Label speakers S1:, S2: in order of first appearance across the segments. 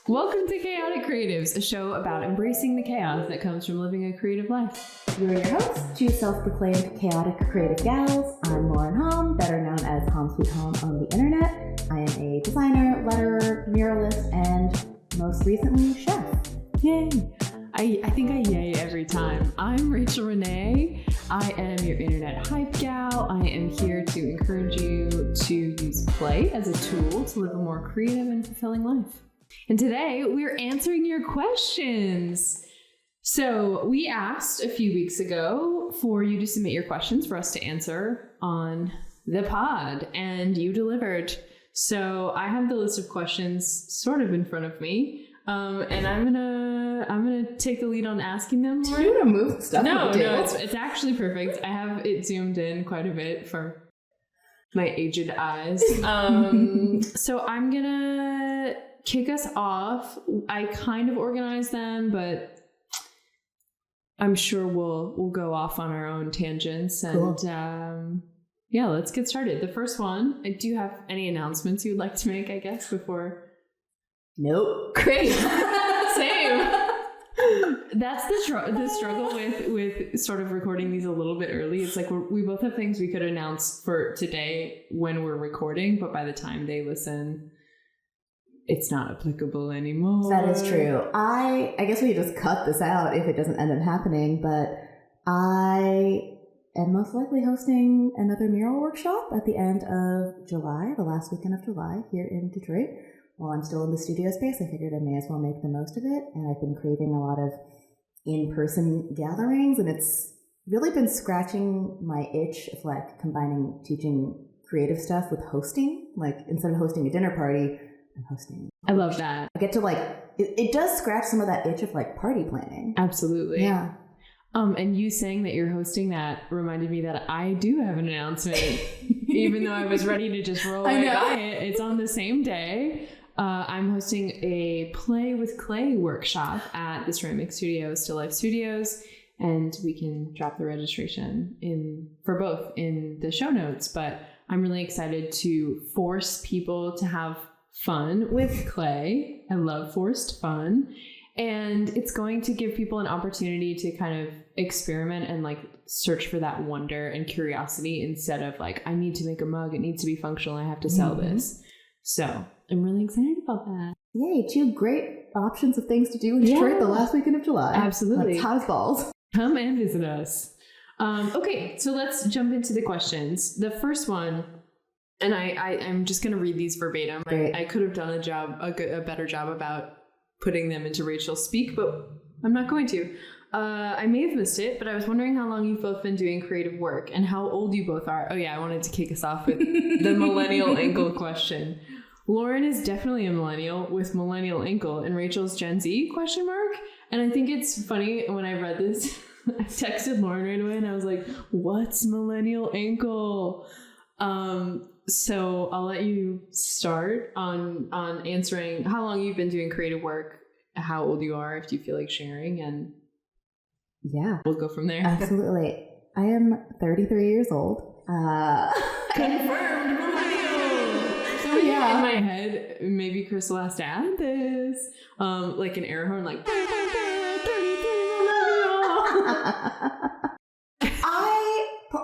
S1: Welcome to Chaotic Creatives, a show about embracing the chaos that comes from living a creative life.
S2: We're your hosts, two self-proclaimed chaotic creative gals. I'm Hom, better known as Hom Sweet Hom on the internet. I am a designer, letterer, muralist, and most recently, chef.
S1: Yay! I think I yay every time. I'm Rachael Renee. I am your internet hype gal. I am here to encourage you to use play as a tool to live a more creative and fulfilling life. And today we're answering your questions. So we asked a few weeks ago for you to submit your questions for us to answer on the pod, and you delivered. So I have the list of questions sort of in front of me, and I'm gonna take the lead on asking them.
S2: Do you want to move stuff?
S1: No, it's actually perfect. I have it zoomed in quite a bit for my aged eyes. So I'm gonna kick us off. I kind of organized them, but I'm sure we'll go off on our own tangents. And cool. Yeah, let's get started. The first one, do you have any announcements you'd like to make, I guess, before?
S2: Nope.
S1: Great. Same. That's the struggle with sort of recording these a little bit early. It's like we both have things we could announce for today when we're recording, but by the time they listen, it's not applicable anymore.
S2: That is true. I guess we could just cut this out if it doesn't end up happening, but I am most likely hosting another mural workshop at the end of July, the last weekend of July here in Detroit. While I'm still in the studio space, I figured I may as well make the most of it, and I've been craving a lot of in-person gatherings, and it's really been scratching my itch of like combining teaching creative stuff with hosting. Like instead of hosting a dinner party, I'm hosting.
S1: I love that.
S2: I get to like, it does scratch some of that itch of like party planning.
S1: Absolutely.
S2: Yeah.
S1: And you saying that you're hosting that reminded me that I do have an announcement, even though I was ready to just roll right by it. It's on the same day. I'm hosting a Play with Clay workshop at the Ceramic Studio, Still Life Studios, and we can drop the registration for both in the show notes. But I'm really excited to force people to have fun with clay. I love forced fun. And it's going to give people an opportunity to kind of experiment and like search for that wonder and curiosity instead of like, I need to make a mug. It needs to be functional. I have to sell this. So I'm really excited about that.
S2: Yay. 2 great options of things to do in Detroit the last weekend of July.
S1: Absolutely.
S2: That's hot as balls.
S1: Come and visit us. Okay. So let's jump into the questions. The first one, and I'm just going to read these verbatim. I could have done a better job about putting them into Rachel's speak, but I'm not going to. I may have missed it, but I was wondering how long you've both been doing creative work and how old you both are. Oh yeah, I wanted to kick us off with the millennial ankle question. Lauren is definitely a millennial with millennial ankle, and Rachel's Gen Z ? And I think it's funny when I read this, I texted Lauren right away and I was like, what's millennial ankle? So I'll let you start on answering how long you've been doing creative work, how old you are, if you feel like sharing, and
S2: yeah,
S1: we'll go from there.
S2: Absolutely. I am 33 years old.
S1: Confirmed millennial. So yeah, in my head, maybe Kristle has to add this, like an air horn, like 33 millennial.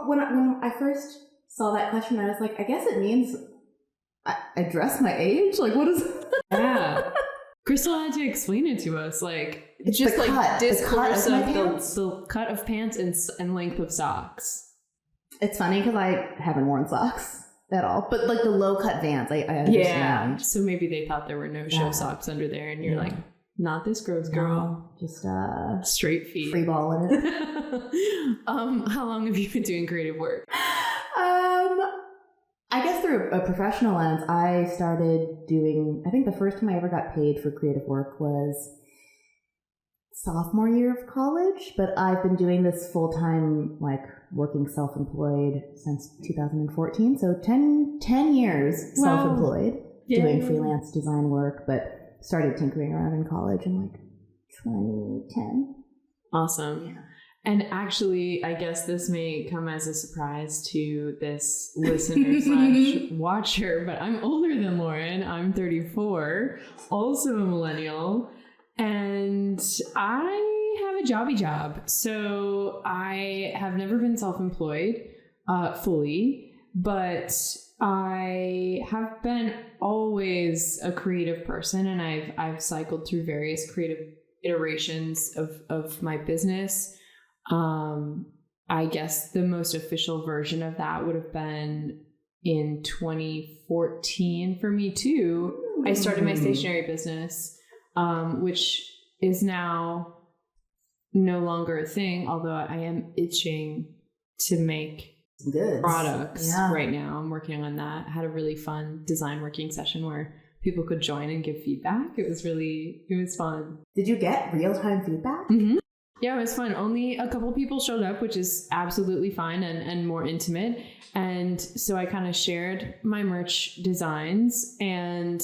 S2: When I first saw that question, I was like, I guess it means I dress my age? Like, what is
S1: Yeah. Kristle had to explain it to us. Like,
S2: it's
S1: just
S2: like
S1: cut. Discourse of
S2: the
S1: cut of pants and length of socks.
S2: It's funny because I haven't worn socks at all. But like the low cut Vans, I understand.
S1: Yeah. So maybe they thought there were no show socks under there, and you're like, not this gross girl.
S2: No, just
S1: straight feet.
S2: Free ball in it.
S1: How long have you been doing creative work?
S2: I guess through a professional lens, I started doing, I think the first time I ever got paid for creative work was sophomore year of college, but I've been doing this full-time, like working self-employed since 2014. So 10 years self-employed, doing freelance design work, but started tinkering around in college in like 2010.
S1: Awesome.
S2: Yeah.
S1: And actually, I guess this may come as a surprise to this listener slash watcher, but I'm older than Lauren. I'm 34, also a millennial, and I have a jobby job. So I have never been self-employed fully, but I have been always a creative person, and I've cycled through various creative iterations of my business. I guess the most official version of that would have been in 2014 for me too. I started my stationery business, which is now no longer a thing, although I am itching to make
S2: goods
S1: products right now. I'm working on that. I had a really fun design working session where people could join and give feedback. It was fun.
S2: Did you get real-time feedback?
S1: Mm-hmm. Yeah, it was fun. Only a couple people showed up, which is absolutely fine and more intimate. And so I kind of shared my merch designs, and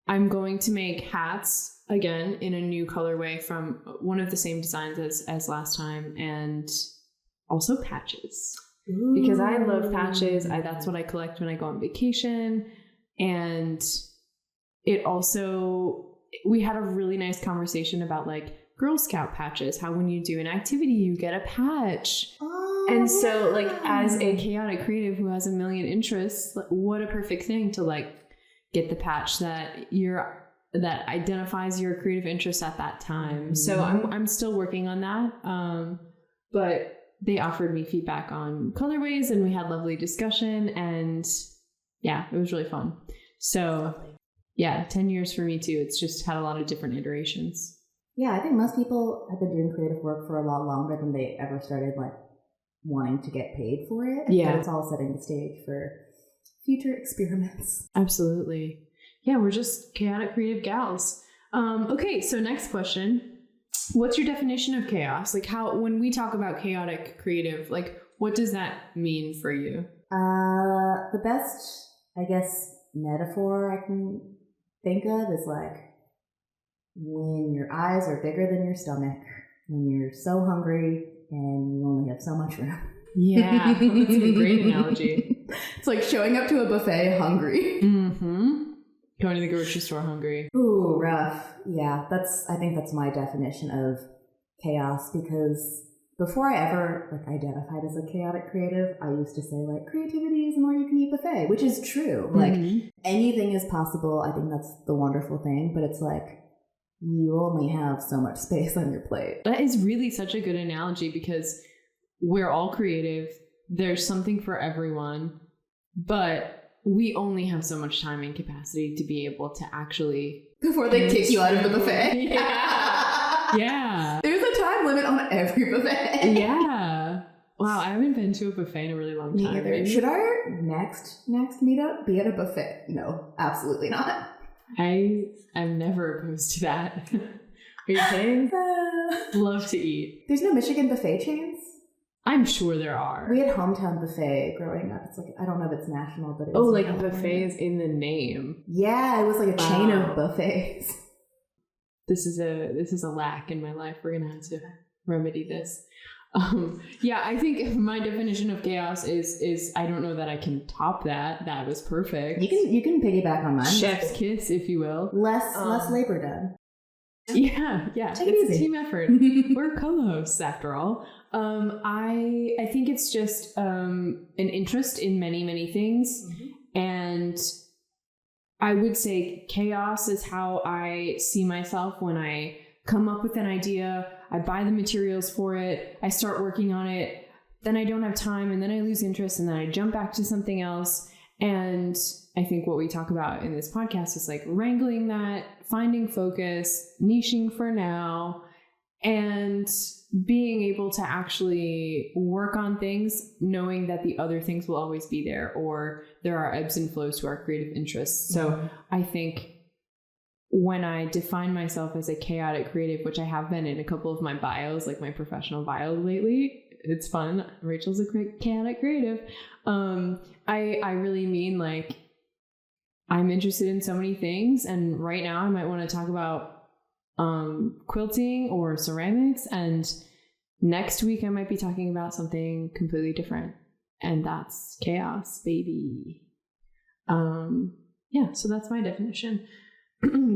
S1: I'm going to make hats again in a new colorway from one of the same designs as last time, and also patches. Ooh. Because I love patches. That's what I collect when I go on vacation. And it also, we had a really nice conversation about like Girl Scout patches, how when you do an activity, you get a patch. Oh, and so like as a chaotic creative who has a million interests, like, what a perfect thing to like get the patch that identifies your creative interest at that time. Mm-hmm. So I'm still working on that. But they offered me feedback on colorways, and we had lovely discussion, and yeah, it was really fun. So yeah, 10 years for me too. It's just had a lot of different iterations.
S2: Yeah, I think most people have been doing creative work for a lot longer than they ever started like wanting to get paid for it. Yeah. But it's all setting the stage for future experiments.
S1: Absolutely. Yeah, we're just chaotic creative gals. Okay, so next question. What's your definition of chaos? Like when we talk about chaotic creative, like what does that mean for you?
S2: The best, I guess, metaphor I can think of is like when your eyes are bigger than your stomach, when you're so hungry and you only have so much room.
S1: Yeah, that's a great analogy.
S2: It's like showing up to a buffet hungry.
S1: Mm-hmm. Going to the grocery store hungry.
S2: Ooh, rough. Yeah, I think that's my definition of chaos, because before I ever like identified as a chaotic creative, I used to say like creativity is an all-you-can-eat buffet, which is true. Mm-hmm. Like anything is possible. I think that's the wonderful thing, but it's like you only have so much space on your plate.
S1: That is really such a good analogy, because we're all creative. There's something for everyone, but we only have so much time and capacity to be able to actually...
S2: Before they kick you out of the buffet.
S1: Yeah. Yeah.
S2: There's a time limit on every buffet.
S1: Yeah. Wow, I haven't been to a buffet in a really long time.
S2: Me either. Should our next meetup be at a buffet? No, absolutely not.
S1: I'm never opposed to that. Are you kidding? Love to eat.
S2: There's no Michigan buffet chains?
S1: I'm sure there are.
S2: We had Hometown Buffet growing up. It's like, I don't know if it's national, but it
S1: was... Oh, like buffet is in the name.
S2: Yeah, it was like a chain of buffets.
S1: This is a lack in my life. We're going to have to remedy this. Yeah, I think my definition of chaos is I don't know that I can top that. That was perfect.
S2: You can piggyback on mine.
S1: Chef's kiss, if you will.
S2: Less labor done.
S1: Yeah.
S2: Take it
S1: it's
S2: easy.
S1: A team effort. We're co-hosts after all. I think it's just an interest in many, many things. Mm-hmm. And I would say chaos is how I see myself when I come up with an idea, I buy the materials for it, I start working on it, then I don't have time, and then I lose interest, and then I jump back to something else. And I think what we talk about in this podcast is like wrangling that, finding focus, niching for now, and being able to actually work on things, knowing that the other things will always be there, or there are ebbs and flows to our creative interests. So I think when I define myself as a chaotic creative, which I have been in a couple of my bios, like my professional bio lately, it's fun. Rachel's a chaotic creative. I really mean like I'm interested in so many things, and right now I might want to talk about quilting or ceramics, and Next week, I might be talking about something completely different. And that's chaos, baby. Yeah, so that's my definition.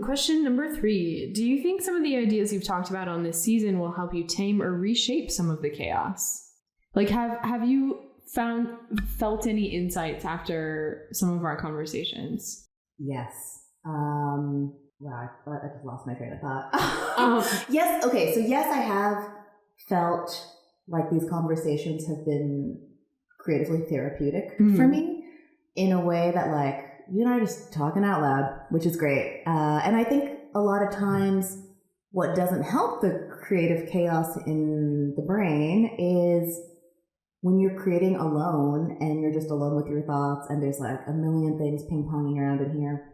S1: Question number 3. Do you think some of the ideas you've talked about on this season will help you tame or reshape some of the chaos? Like, have you felt any insights after some of our conversations?
S2: Yes. Wow, I just lost my train of thought. Yes. Okay. So yes, I have felt like these conversations have been creatively therapeutic for me in a way that, like, you and I are just talking out loud, which is great. And I think a lot of times what doesn't help the creative chaos in the brain is when you're creating alone and you're just alone with your thoughts and there's like a million things ping-ponging around in here,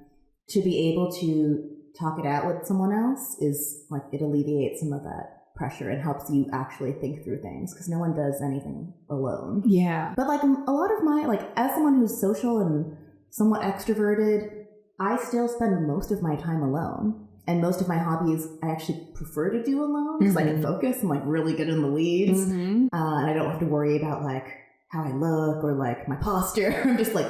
S2: to be able to talk it out with someone else is like, it alleviates some of that pressure and helps you actually think through things, because no one does anything alone.
S1: Yeah.
S2: But like a lot of my, like, as someone who's social and somewhat extroverted, I still spend most of my time alone. And most of my hobbies I actually prefer to do alone because I can focus and like really get in the weeds. And I don't have to worry about like how I look or like my posture. I'm just like,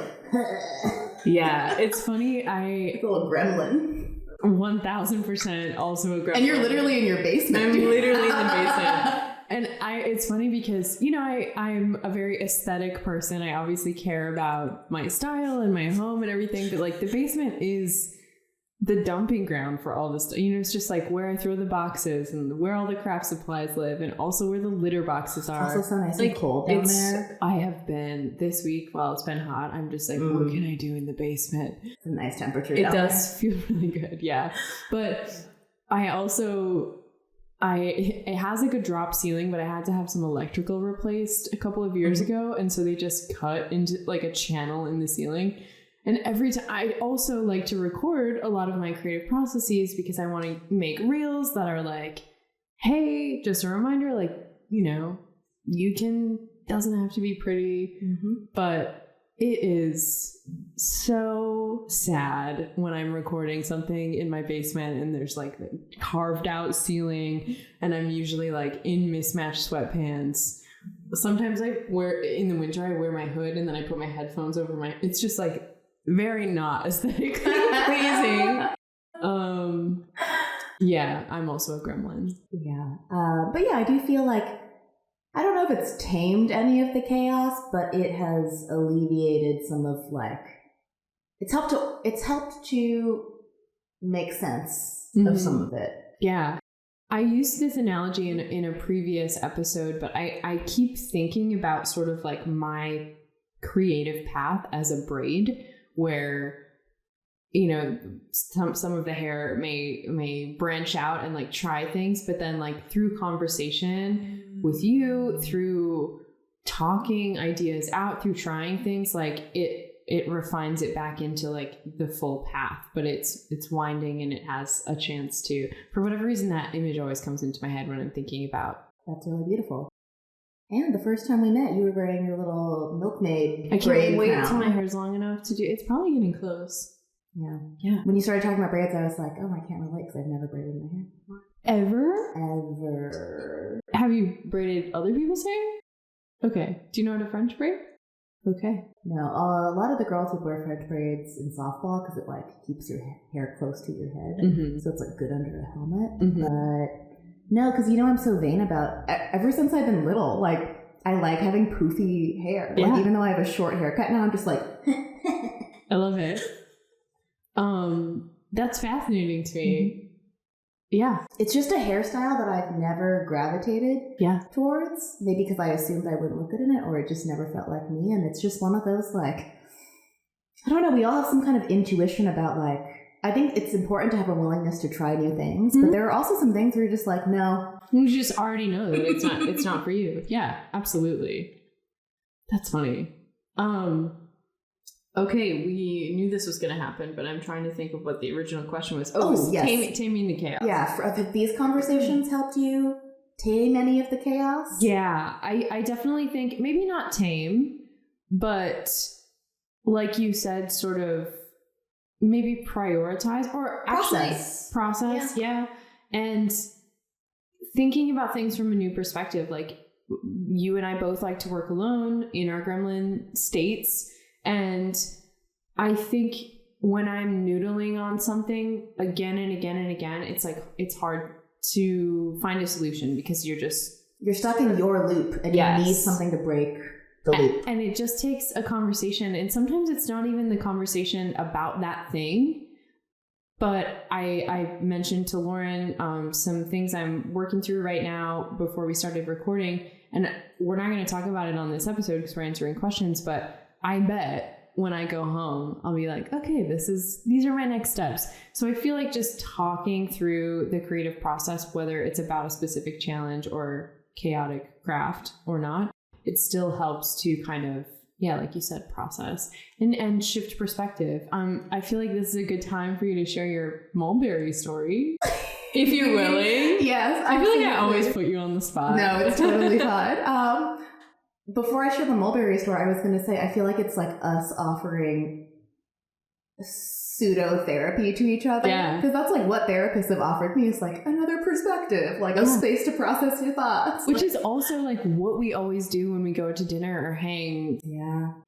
S1: yeah, it's funny.
S2: It's a little gremlin.
S1: 1000% also a gremlin.
S2: And you're literally in your basement.
S1: I'm literally in the basement. And it's funny because, you know, I'm a very aesthetic person. I obviously care about my style and my home and everything, but like the basement is the dumping ground for all this stuff. You know, it's just like where I throw the boxes and where all the craft supplies live, and also where the litter boxes are.
S2: Also so nice
S1: like,
S2: and cold down there.
S1: I have been this week while it's been hot. I'm just like, what can I do in the basement?
S2: It's a nice temperature.
S1: It does feel really good, yeah. But I also, it has like a drop ceiling, but I had to have some electrical replaced a couple of years ago, and so they just cut into like a channel in the ceiling. And every time, I also like to record a lot of my creative processes because I want to make reels that are like, hey, just a reminder, like, you know, doesn't have to be pretty, but it is so sad when I'm recording something in my basement and there's like the carved out ceiling and I'm usually like in mismatched sweatpants. Sometimes in the winter, I wear my hood and then I put my headphones over it's just like, very not aesthetically pleasing. Yeah, I'm also a gremlin.
S2: Yeah. But yeah, I do feel like, I don't know if it's tamed any of the chaos, but it has alleviated some of like, it's helped to make sense of some of it.
S1: Yeah. I used this analogy in a previous episode, but I keep thinking about sort of like my creative path as a braid, where, you know, some of the hair may branch out and like try things, but then like through conversation with you, through talking ideas out, through trying things, like it refines it back into like the full path, but it's winding and it has a chance to, for whatever reason, that image always comes into my head when I'm thinking about.
S2: That's really beautiful. And the first time we met, you were wearing your little milkmaid.
S1: I can't wait till my hair's long enough to do. It's probably getting close.
S2: Yeah.
S1: Yeah.
S2: When you started talking about braids, I was like, oh, I can't relate because I've never braided my hair before.
S1: Ever? Have you braided other people's hair? Okay. Do you know how to French braid? Okay.
S2: No, a lot of the girls would wear French braids in softball because it like keeps your hair close to your head, so it's like good under a helmet. But no, because you know I'm so vain about. Ever since I've been little, like I like having poofy hair.
S1: Yeah.
S2: Like even though I have a short haircut now, I'm just like.
S1: I love it. That's fascinating to me. Yeah.
S2: It's just a hairstyle that I've never gravitated towards. Maybe because I assumed I wouldn't look good in it, or it just never felt like me. And it's just one of those, like, I don't know, we all have some kind of intuition about, like, I think it's important to have a willingness to try new things, but there are also some things where you're just like, no.
S1: You just already know that it's not for you. Yeah, absolutely. That's funny. Okay, we knew this was going to happen, but I'm trying to think of what the original question was.
S2: Yes.
S1: Taming the chaos.
S2: Yeah, have these conversations helped you tame any of the chaos?
S1: Yeah, I definitely think, maybe not tame, but like you said, sort of maybe prioritize or actually process. Yeah. And thinking about things from a new perspective. Like, you and I both like to work alone in our gremlin states. And I think when I'm noodling on something again and again and again, it's like, it's hard to find a solution because you're stuck in your loop and you need something to break the loop. And it just takes a conversation. And sometimes it's not even the conversation about that thing. But I mentioned to Lauren some things I'm working through right now before we started recording. And we're not going to talk about it on this episode because we're answering questions. But I bet when I go home, I'll be like, okay, these are my next steps. So I feel like just talking through the creative process, whether it's about a specific challenge or chaotic craft or not, it still helps to kind of, like you said, process and shift perspective. I feel like this is a good time for you to share your mulberry story, if you're willing.
S2: Yes,
S1: I feel like I always put you on the spot.
S2: No, it's totally fine. Before I share the mulberry story, I was going to say I feel like it's like us offering pseudo therapy to each other.
S1: Yeah.
S2: Because that's like what therapists have offered me, is like another perspective, like a space to process your thoughts.
S1: Which is also like what we always do when we go to dinner or hang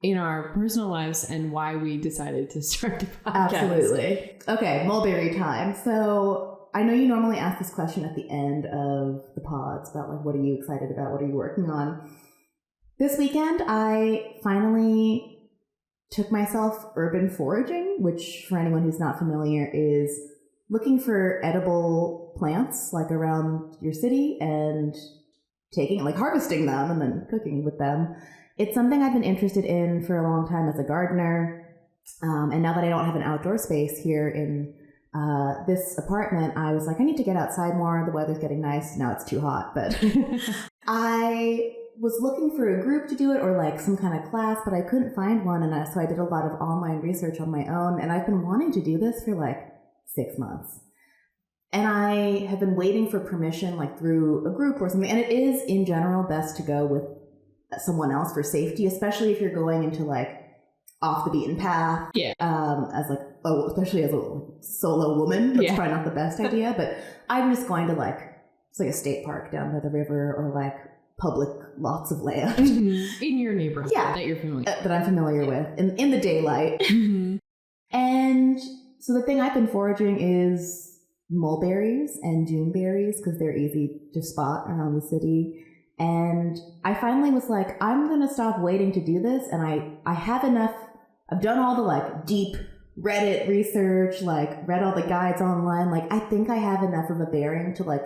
S1: in our personal lives, and why we decided to start the podcast.
S2: Absolutely. Okay, mulberry time. So I know you normally ask this question at the end of the pods about like, what are you excited about? What are you working on? This weekend, I finally took myself urban foraging, which for anyone who's not familiar is looking for edible plants like around your city and harvesting them and then cooking with them. It's something I've been interested in for a long time as a gardener. And now that I don't have an outdoor space here in this apartment, I was like, I need to get outside more. The weather's getting nice. Now it's too hot, but I was looking for a group to do it or like some kind of class, but I couldn't find one. And so I did a lot of online research on my own, and I've been wanting to do this for like 6 months. And I have been waiting for permission, like through a group or something. And it is in general best to go with someone else for safety, especially if you're going into like off the beaten path.
S1: Yeah.
S2: Especially as a solo woman, that's probably not the best idea. But I'm just going to it's like a state park down by the river, or like public lots of land
S1: in your neighborhood that you're familiar
S2: that I'm familiar with in the daylight. And so the thing I've been foraging is mulberries and juneberries because they're easy to spot around the city. And I finally was like, I'm gonna stop waiting to do this, and I have enough. I've done all the like deep Reddit research, like read all the guides online. Like I think I have enough of a bearing to like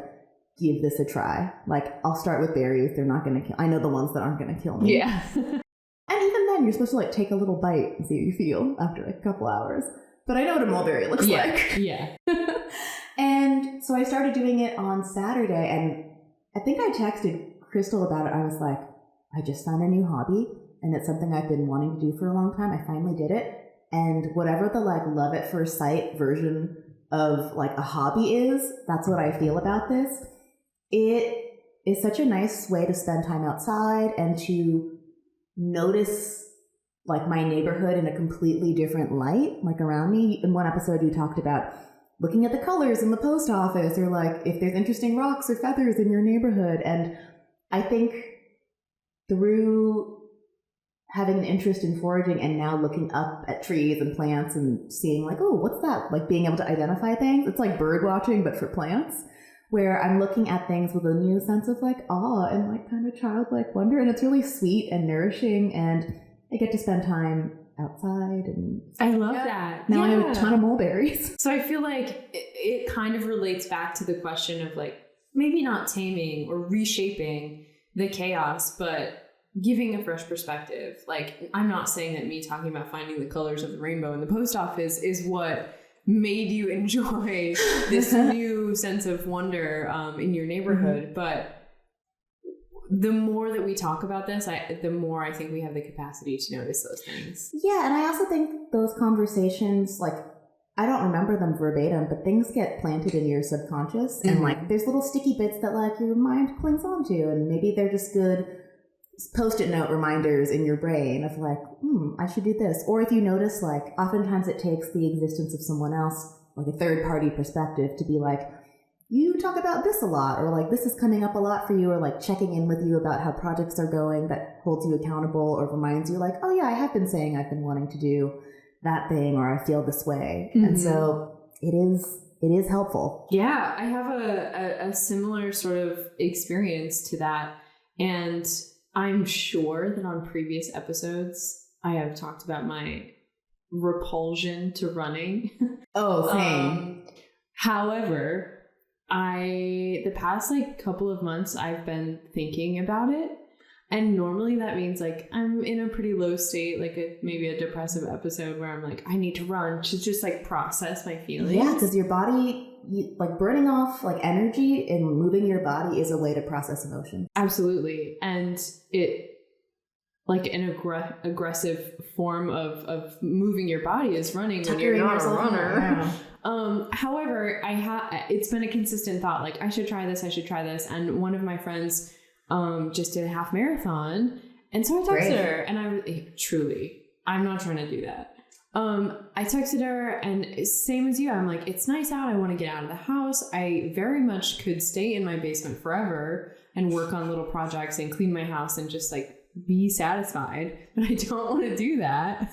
S2: give this a try. Like, I'll start with berries. They're not going to kill. I know the ones that aren't going to kill me.
S1: Yeah.
S2: And even then, you're supposed to like take a little bite and see how you feel after like a couple hours. But I know what a mulberry looks like.
S1: Yeah.
S2: And so I started doing it on Saturday, and I think I texted Kristle about it. I was like, I just found a new hobby, and it's something I've been wanting to do for a long time. I finally did it. And whatever the like love at first sight version of like a hobby is, that's what I feel about this. It is such a nice way to spend time outside and to notice like my neighborhood in a completely different light, like around me. In one episode, you talked about looking at the colors in the post office, or like if there's interesting rocks or feathers in your neighborhood. And I think through having an interest in foraging and now looking up at trees and plants and seeing like, oh, what's that? Like being able to identify things. It's like bird watching, but for plants, where I'm looking at things with a new sense of like awe and like kind of childlike wonder. And it's really sweet and nourishing, and I get to spend time outside. And
S1: I love that.
S2: Now I have a ton of mulberries.
S1: So I feel like it kind of relates back to the question of like maybe not taming or reshaping the chaos, but giving a fresh perspective. Like, I'm not saying that me talking about finding the colors of the rainbow in the post office is what made you enjoy this new sense of wonder in your neighborhood. But the more that we talk about this, the more I think we have the capacity to notice those things.
S2: Yeah, and I also think those conversations, like, I don't remember them verbatim, but things get planted in your subconscious. And like, there's little sticky bits that like your mind clings onto, and maybe they're just good Post-it note reminders in your brain of like, I should do this. Or if you notice, like, oftentimes it takes the existence of someone else, like a third party perspective, to be like, you talk about this a lot, or like this is coming up a lot for you, or like checking in with you about how projects are going that holds you accountable or reminds you like, oh yeah, I have been saying I've been wanting to do that thing, or I feel this way. Mm-hmm. And so it is helpful.
S1: Yeah, I have a similar sort of experience to that. And I'm sure that on previous episodes, I have talked about my repulsion to running.
S2: Oh, same.
S1: However, the past like couple of months, I've been thinking about it. And normally that means like I'm in a pretty low state, like maybe a depressive episode where I'm like, I need to run to just like process my feelings.
S2: Yeah, because your body, like burning off like energy and moving your body is a way to process emotion.
S1: Absolutely. And it like an aggressive form of moving your body is running when you're not a runner. Yeah. However, it's been a consistent thought, like I should try this. And one of my friends just did a half marathon. And so I texted her and I'm not trying to do that. I texted her and same as you, I'm like, it's nice out. I want to get out of the house. I very much could stay in my basement forever and work on little projects and clean my house and just like be satisfied, but I don't want to do that.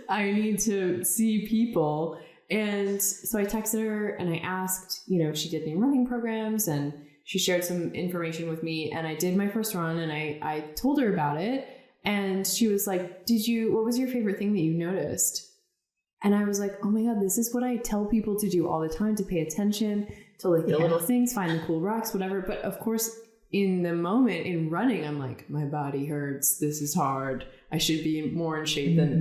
S1: I need to see people. And so I texted her and I asked, if she did any running programs, and she shared some information with me, and I did my first run and I told her about it. And she was like, what was your favorite thing that you noticed? And I was like, oh my God, this is what I tell people to do all the time, to pay attention to like the little things, find the cool rocks, whatever. But of course, in the moment in running, I'm like, my body hurts. This is hard. I should be more in shape than,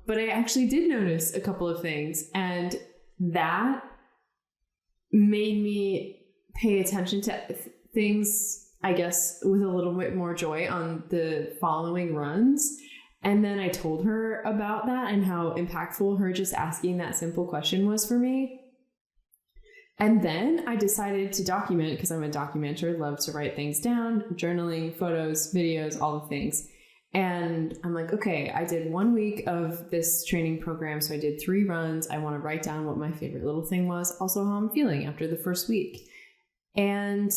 S1: but I actually did notice a couple of things, and that made me pay attention to things, I guess, with a little bit more joy on the following runs. And then I told her about that and how impactful her just asking that simple question was for me. And then I decided to document, because I'm a documenter, love to write things down, journaling, photos, videos, all the things. And I'm like, okay, I did 1 week of this training program. So I did 3 runs. I want to write down what my favorite little thing was, also how I'm feeling after the first week. And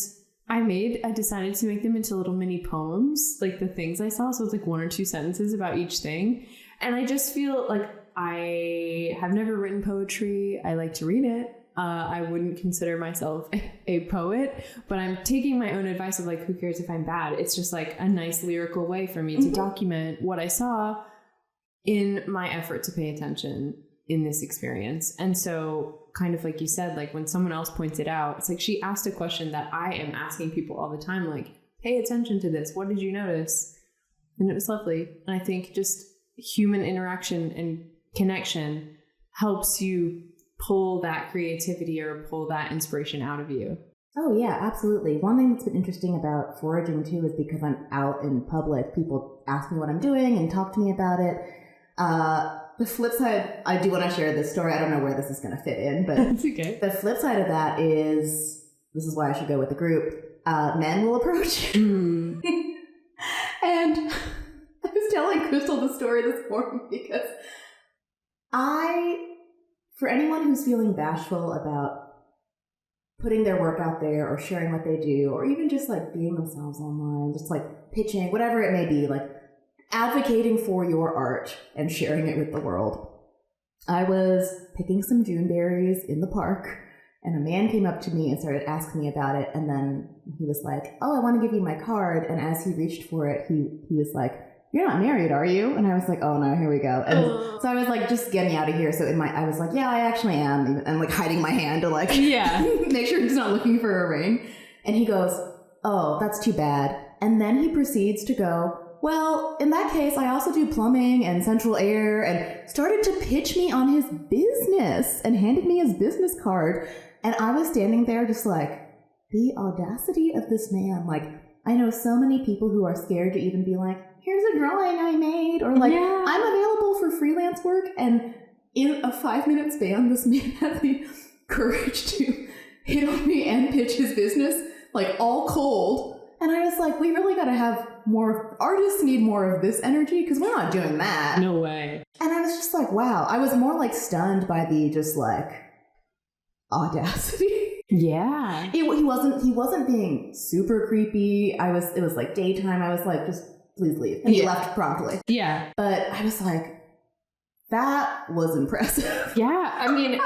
S1: I decided to make them into little mini poems, like the things I saw. So it's like 1 or 2 sentences about each thing. And I just feel like I have never written poetry. I like to read it. I wouldn't consider myself a poet, but I'm taking my own advice of like, who cares if I'm bad? It's just like a nice lyrical way for me to document what I saw in my effort to pay attention in this experience. And so kind of like you said, like when someone else points it out, it's like she asked a question that I am asking people all the time, like, pay attention to this. What did you notice? And it was lovely. And I think just human interaction and connection helps you pull that creativity or pull that inspiration out of you.
S2: Oh yeah, absolutely. One thing that's been interesting about foraging too is because I'm out in public, people ask me what I'm doing and talk to me about it. The flip side, I do want to share this story. I don't know where this is going to fit in, but
S1: it's okay.
S2: The flip side of that is, this is why I should go with the group, men will approach. And I was telling Kristle the story this morning because for anyone who's feeling bashful about putting their work out there or sharing what they do, or even just like being themselves online, just like pitching, whatever it may be, like advocating for your art and sharing it with the world. I was picking some June berries in the park, and a man came up to me and started asking me about it. And then he was like, oh, I want to give you my card. And as he reached for it, he was like, you're not married, are you? And I was like, oh no, here we go. And so I was like, just get me out of here. So I was like, yeah, I actually am. And like hiding my hand to like, make sure he's not looking for a ring. And he goes, oh, that's too bad. And then he proceeds to go, well, in that case, I also do plumbing and central air, and started to pitch me on his business and handed me his business card. And I was standing there just like, the audacity of this man. Like, I know so many people who are scared to even be like, here's a drawing I made, or like, I'm available for freelance work. And in a 5-minute span, this man had the courage to hit on me and pitch his business, like all cold. And I was like, we really got to have more, artists need more of this energy, because we're not doing that.
S1: No way.
S2: And I was just like, wow. I was more like stunned by the just like, audacity.
S1: Yeah.
S2: He wasn't being super creepy. It was like daytime. I was like, just please leave. And he left promptly.
S1: Yeah.
S2: But I was like, that was impressive.
S1: Yeah. I mean,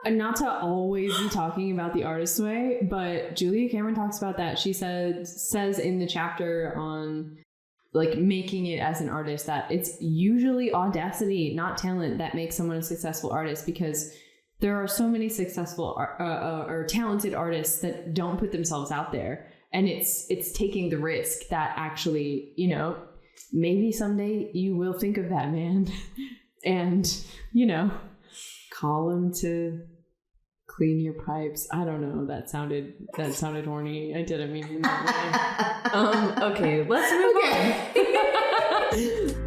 S1: not to always be talking about the artist's way, but Julia Cameron talks about that. She says in the chapter on like making it as an artist that it's usually audacity, not talent, that makes someone a successful artist, because there are so many successful or talented artists that don't put themselves out there. And it's taking the risk that actually, you know, maybe someday you will think of that man and, you know, call him to clean your pipes. I don't know. That sounded horny. I didn't mean it that way. Okay, let's move on.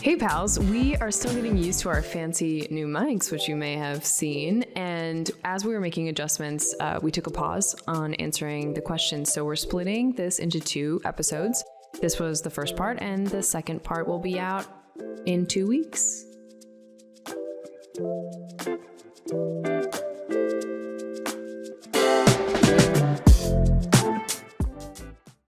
S1: Hey pals, we are still getting used to our fancy new mics, which you may have seen. And as we were making adjustments, we took a pause on answering the questions. So we're splitting this into 2 episodes. This was the first part, and the second part will be out in 2 weeks.